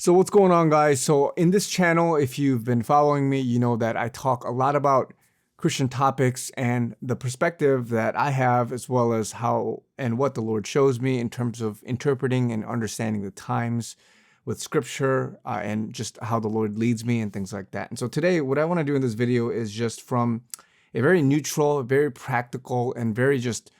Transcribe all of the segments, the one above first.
So what's going on, guys? So in this channel, if you've been following me, you know that I talk a lot about Christian topics and the perspective that I have, as well as how and what the Lord shows me in terms of interpreting and understanding the times with scripture and just how the Lord leads me and things like that. And so today, what I want to do in this video is just from a very neutral, very practical, and very just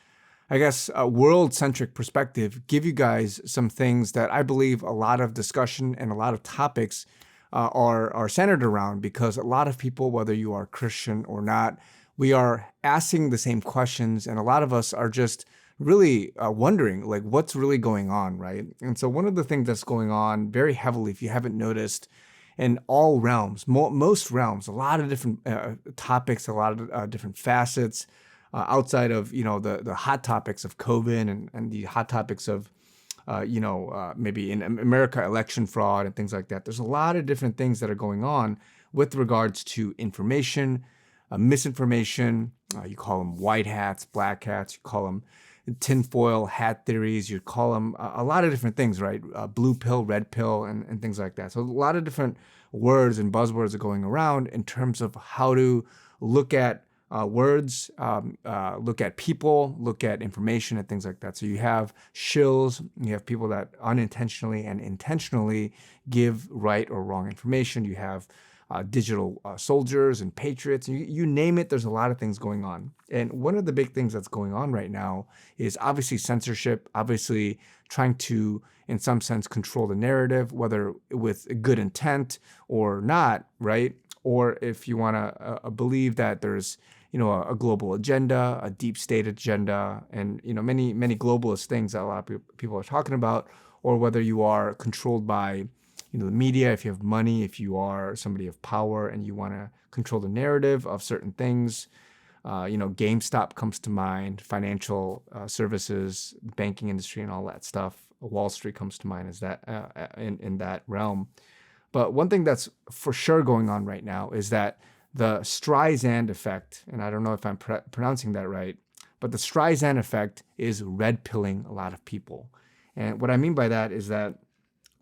a world-centric perspective, give you guys some things that I believe a lot of discussion and a lot of topics are centered around, because a lot of people, whether you are Christian or not, we are asking the same questions, and a lot of us are just really wondering, like, what's really going on, right? And so one of the things that's going on very heavily, if you haven't noticed, in all realms, most realms, a lot of different topics, a lot of different facets, outside of, the hot topics of COVID and the hot topics of, maybe in America, election fraud and things like that. There's a lot of different things that are going on with regards to information, misinformation. You call them white hats, black hats. You call them tinfoil hat theories. You call them a lot of different things, right? Blue pill, red pill, and things like that. So a lot of different words and buzzwords are going around in terms of how to look at words, look at people, look at information and things like that. So you have shills, you have people that unintentionally and intentionally give right or wrong information. You have digital soldiers and patriots. You name it, there's a lot of things going on. And one of the big things that's going on right now is obviously censorship, obviously trying to, in some sense, control the narrative, whether with good intent or not, right? Or if you want to believe that there's a global agenda, a deep state agenda, and many globalist things that a lot of people are talking about, or whether you are controlled by the media, if you have money, if you are somebody of power and you want to control the narrative of certain things. GameStop comes to mind, financial services, banking industry, and all that stuff. Wall Street comes to mind as that in that realm. But one thing that's for sure going on right now is that the Streisand Effect, and I don't know if I'm pronouncing that right, but the Streisand Effect is red pilling a lot of people. And what I mean by that is that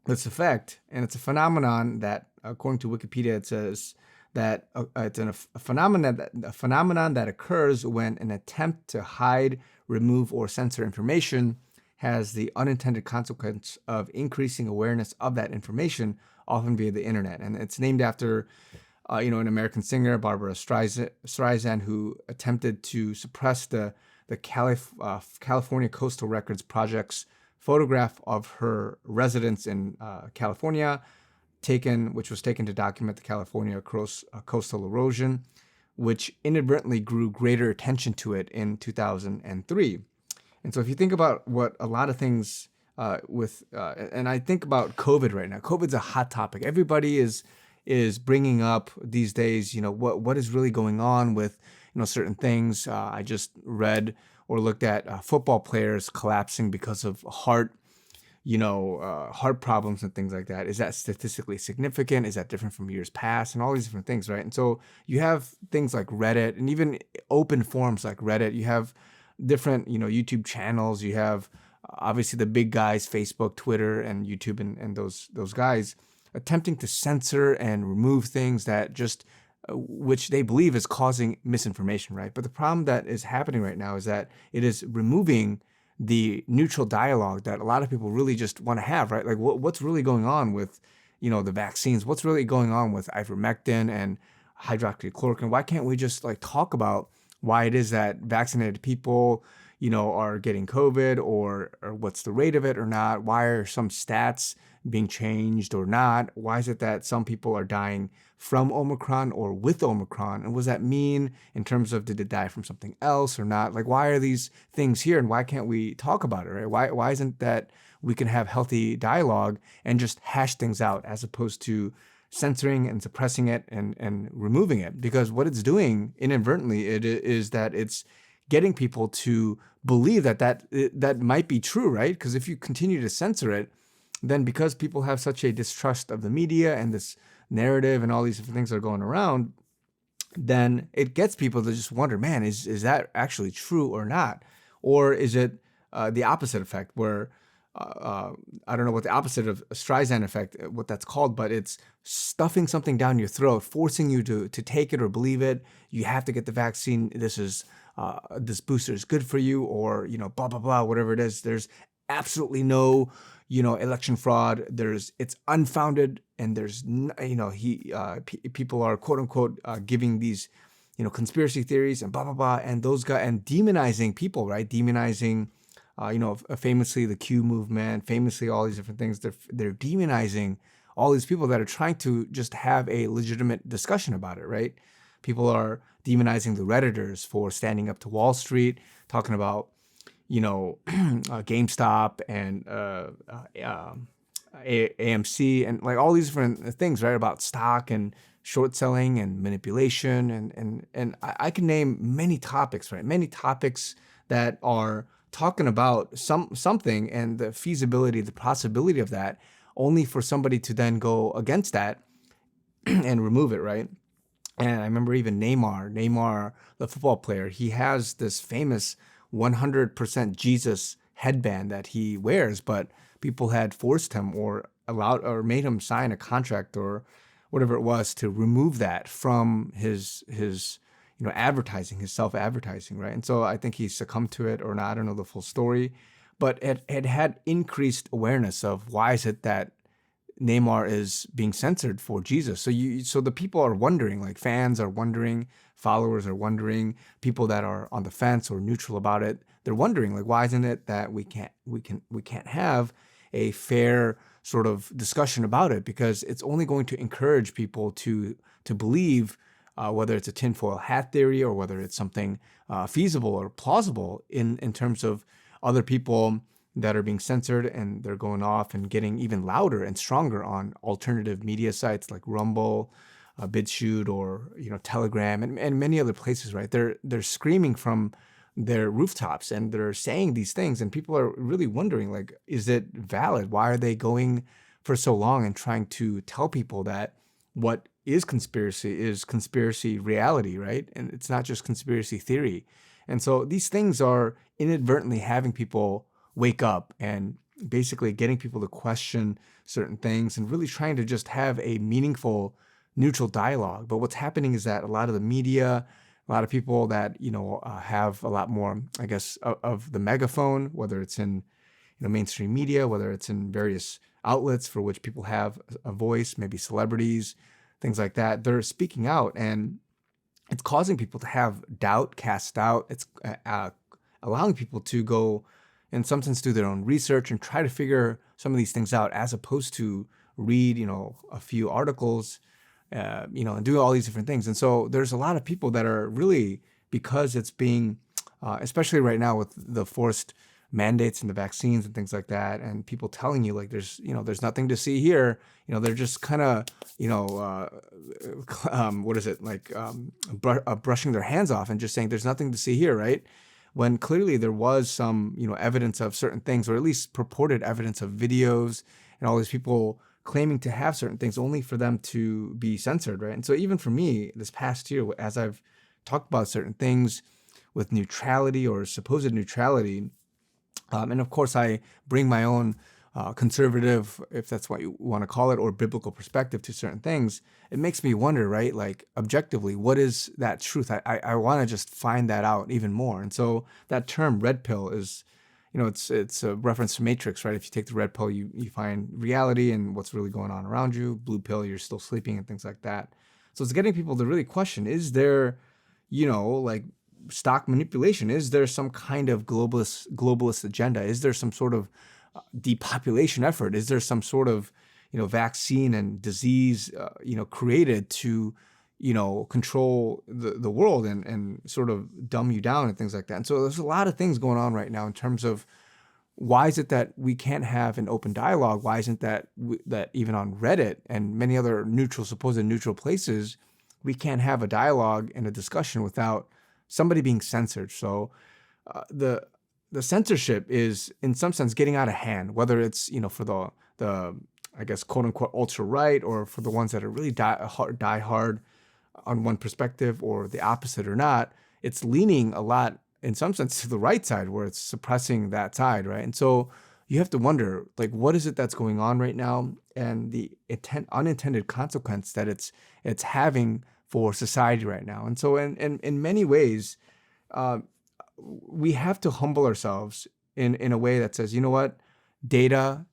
this effect, and it's a phenomenon that, according to Wikipedia, it says that it's a phenomenon that occurs when an attempt to hide, remove, or censor information has the unintended consequence of increasing awareness of that information, often via the internet. And it's named after an American singer, Barbara Streisand, who attempted to suppress the California Coastal Records Project's photograph of her residence in California, which was taken to document the California coastal erosion, which inadvertently drew greater attention to it in 2003. And so if you think about what a lot of things and I think about COVID right now. COVID's a hot topic. Everybody is bringing up these days, what is really going on with, certain things. I just read or looked at football players collapsing because of heart problems and things like that. Is that statistically significant? Is that different from years past? And all these different things, right? And so you have things like Reddit and even open forums like Reddit. You have different, YouTube channels. You have obviously the big guys, Facebook, Twitter, and YouTube, and those guys attempting to censor and remove things that just, which they believe is causing misinformation, right? But the problem that is happening right now is that it is removing the neutral dialogue that a lot of people really just want to have, right? Like what's really going on with, the vaccines? What's really going on with ivermectin and hydroxychloroquine? Why can't we just talk about why it is that vaccinated people, are getting COVID, or what's the rate of it or not? Why are some stats being changed or not? Why is it that some people are dying from Omicron or with Omicron? And what does that mean in terms of, did they die from something else or not? Like, why are these things here and why can't we talk about it, right? Why isn't that we can have healthy dialogue and just hash things out, as opposed to censoring and suppressing it and removing it? Because what it's doing inadvertently is that it's getting people to believe that might be true, right? Because if you continue to censor it, then because people have such a distrust of the media and this narrative and all these different things that are going around, then it gets people to just wonder, man, is that actually true or not? Or is it the opposite effect where I don't know what the opposite of Streisand effect, what that's called, but it's stuffing something down your throat, forcing you to take it or believe it. You have to get the vaccine. This booster is good for you, or blah blah blah, whatever it is. There's absolutely no election fraud. It's unfounded, and people are quote unquote giving these conspiracy theories and blah blah blah, and those guys, and demonizing people, right? Demonizing famously the Q movement, famously all these different things. They're demonizing all these people that are trying to just have a legitimate discussion about it, right? People are demonizing the Redditors for standing up to Wall Street, talking about, GameStop and AMC and like all these different things, right? About stock and short selling and manipulation. And I can name many topics, right? Many topics that are talking about something and the feasibility, the possibility of that, only for somebody to then go against that and remove it, right? And I remember even Neymar, the football player, he has this famous 100% Jesus headband that he wears, but people had forced him or allowed or made him sign a contract or whatever it was to remove that from his advertising, his self-advertising, right? And so I think he succumbed to it or not. I don't know the full story, but it had increased awareness of why is it that Neymar is being censored for Jesus. So the people are wondering, like fans are wondering, followers are wondering, people that are on the fence or neutral about it, they're wondering, like, why isn't it that we can't have a fair sort of discussion about it? Because it's only going to encourage people to believe, whether it's a tinfoil hat theory or whether it's something feasible or plausible in terms of other people that are being censored, and they're going off and getting even louder and stronger on alternative media sites like Rumble, BitChute, or Telegram, and many other places. Right? They're screaming from their rooftops and they're saying these things, and people are really wondering, like, is it valid? Why are they going for so long and trying to tell people that what is conspiracy reality, right? And it's not just conspiracy theory. And so these things are inadvertently having people wake up and basically getting people to question certain things and really trying to just have a meaningful, neutral dialogue. But what's happening is that a lot of the media, a lot of people that, have a lot more, I guess, of the megaphone, whether it's in, mainstream media, whether it's in various outlets for which people have a voice, maybe celebrities, things like that, they're speaking out, and it's causing people to have doubt cast out. It's allowing people to go, in some sense, do their own research and try to figure some of these things out, as opposed to read, a few articles, and do all these different things. And so there's a lot of people that are really, because it's being, especially right now with the forced mandates and the vaccines and things like that, and people telling you, like, there's nothing to see here. They're just kind of, what is it, like, brushing their hands off and just saying there's nothing to see here, right? When clearly there was some, evidence of certain things, or at least purported evidence of videos and all these people claiming to have certain things only for them to be censored, right? And so even for me, this past year, as I've talked about certain things with neutrality or supposed neutrality, and of course I bring my own conservative, if that's what you want to call it, or biblical perspective to certain things, it makes me wonder, right? Like, objectively, what is that truth? I want to just find that out even more. And so that term red pill is, it's a reference to Matrix, right? If you take the red pill, you find reality and what's really going on around you. Blue pill, you're still sleeping and things like that. So it's getting people to really question, is there, like, stock manipulation? Is there some kind of globalist agenda? Is there some sort of depopulation effort? Is there some sort of, vaccine and disease, created to, control the world and sort of dumb you down and things like that? And so there's a lot of things going on right now in terms of why is it that we can't have an open dialogue? Why isn't that even on Reddit and many other supposed neutral places, we can't have a dialogue and a discussion without somebody being censored? So the censorship is, in some sense, getting out of hand, whether it's, for the I guess, quote unquote, ultra right, or for the ones that are really die hard on one perspective, or the opposite or not. It's leaning a lot, in some sense, to the right side, where it's suppressing that side, right? And so you have to wonder, like, what is it that's going on right now, and the unintended consequence that it's having for society right now. And so, in many ways, uh, we have to humble ourselves in a way that says, you know what, data,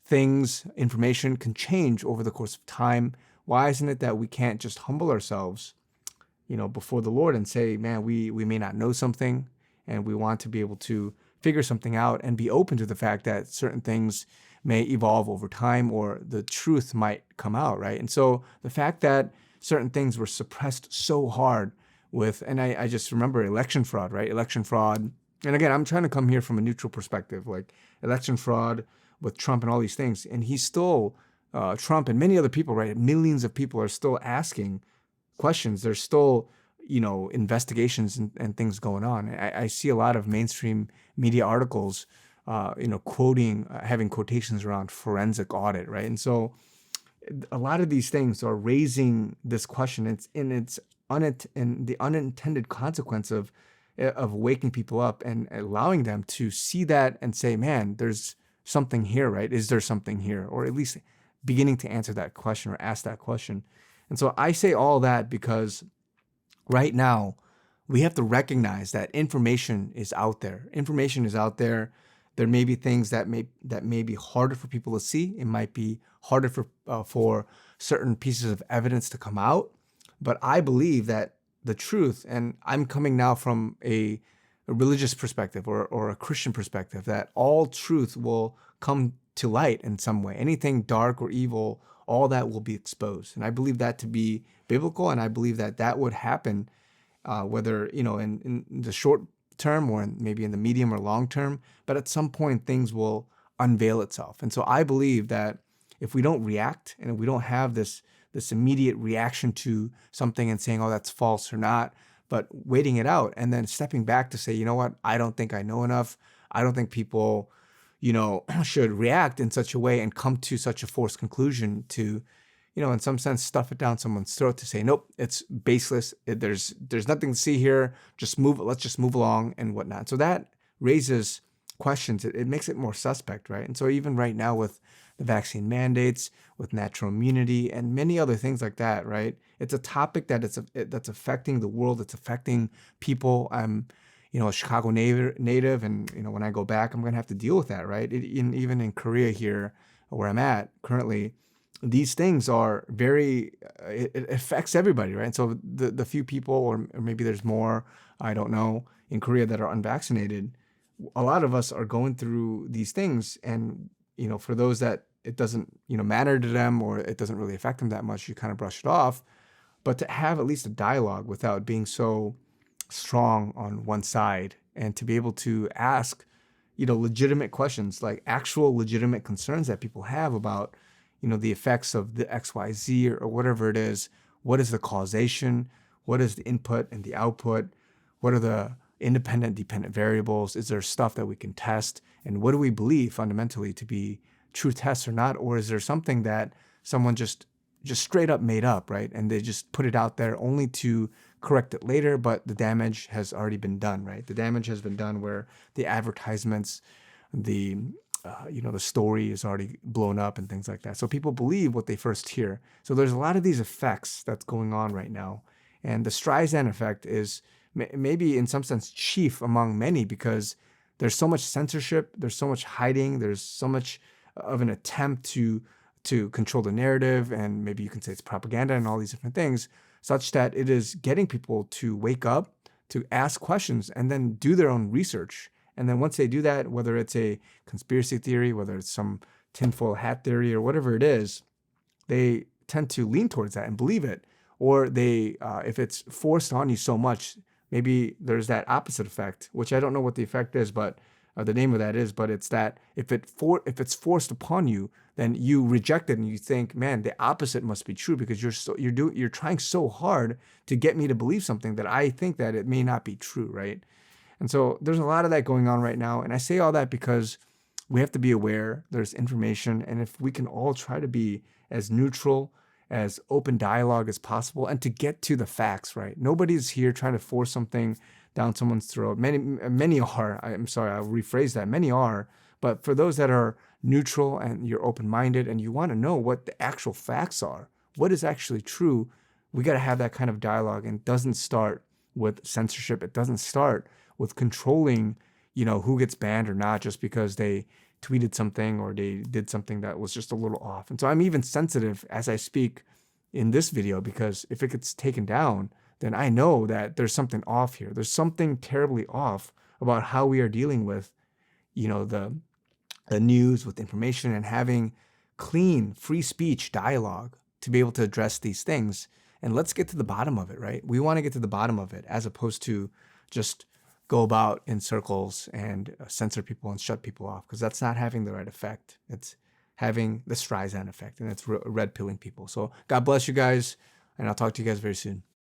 things, information can change over the course of time. Why isn't it that we can't just humble ourselves, before the Lord and say, man, we may not know something, and we want to be able to figure something out and be open to the fact that certain things may evolve over time, or the truth might come out, right? And so the fact that certain things were suppressed so hard and I just remember election fraud, right? Election fraud. And again, I'm trying to come here from a neutral perspective, like election fraud with Trump and all these things. And he's still, Trump and many other people, right? Millions of people are still asking questions. There's still, investigations and things going on. I see a lot of mainstream media articles, quoting, having quotations around forensic audit, right? And so a lot of these things are raising this question. It's the unintended consequence of waking people up and allowing them to see that and say, man, there's something here, right? Is there something here? Or at least beginning to answer that question or ask that question. And so I say all that because right now we have to recognize that information is out there. Information is out there. There may be things that may be harder for people to see. It might be harder for certain pieces of evidence to come out. But I believe that the truth, and I'm coming now from a religious perspective or a Christian perspective, that all truth will come to light in some way. Anything dark or evil, all that will be exposed. And I believe that to be biblical, and I believe that would happen, whether, in the short term or maybe in the medium or long term, but at some point things will unveil itself. And so I believe that if we don't react and if we don't have this immediate reaction to something and saying, oh, that's false or not, but waiting it out and then stepping back to say, you know what, I don't think I know enough. I don't think people, should react in such a way and come to such a forced conclusion to, in some sense, stuff it down someone's throat to say, nope, it's baseless. There's nothing to see here. Let's just move along and whatnot. So that raises questions. It makes it more suspect, right? And so even right now with the vaccine mandates, with natural immunity, and many other things like that, right? It's a topic that's affecting the world. It's affecting people. I'm, a Chicago native, and when I go back, I'm going to have to deal with that, right? Even in Korea here, where I'm at currently, these things are it affects everybody, right? And so the few people, or maybe there's more, I don't know, in Korea that are unvaccinated, a lot of us are going through these things. And, for those that it doesn't, matter to them, or it doesn't really affect them that much, you kind of brush it off. But to have at least a dialogue without being so strong on one side, and to be able to ask, legitimate questions, like actual legitimate concerns that people have about, the effects of the XYZ or whatever it is. What is the causation? What is the input and the output? What are the independent, dependent variables? Is there stuff that we can test? And what do we believe fundamentally to be true tests or not? Or is there something that someone just straight up made up, right? And they just put it out there only to correct it later, but the damage has already been done, right? The damage has been done where the advertisements, the story is already blown up and things like that. So people believe what they first hear. So there's a lot of these effects that's going on right now. And the Streisand effect is maybe in some sense chief among many, because there's so much censorship, there's so much hiding, there's so much of an attempt to control the narrative, and maybe you can say it's propaganda and all these different things, such that it is getting people to wake up, to ask questions, and then do their own research. And then once they do that, whether it's a conspiracy theory, whether it's some tinfoil hat theory or whatever it is, they tend to lean towards that and believe it. Or they, if it's forced on you so much, maybe there's that opposite effect, which I don't know what the effect is, but the name of that is, but it's that if it's forced upon you, then you reject it and you think, man, the opposite must be true, because you're trying so hard to get me to believe something that I think that it may not be true, right? And so there's a lot of that going on right now. And I say all that because we have to be aware there's information. And if we can all try to be as neutral, as open dialogue as possible, and to get to the facts, right? Nobody's here trying to force something down someone's throat. Many are, I'm sorry, I'll rephrase that. Many are, But for those that are neutral and you're open-minded and you want to know what the actual facts are, what is actually true, we got to have that kind of dialogue. And it doesn't start with censorship. It doesn't start with controlling, who gets banned or not just because they tweeted something or they did something that was just a little off. And so I'm even sensitive as I speak in this video, because if it gets taken down, then I know that there's something off here. There's something terribly off about how we are dealing with, the news, with information, and having clean, free speech dialogue to be able to address these things. And let's get to the bottom of it, right? We want to get to the bottom of it as opposed to just go about in circles and censor people and shut people off, because that's not having the right effect. It's having the Streisand effect, and it's red pilling people. So God bless you guys, and I'll talk to you guys very soon.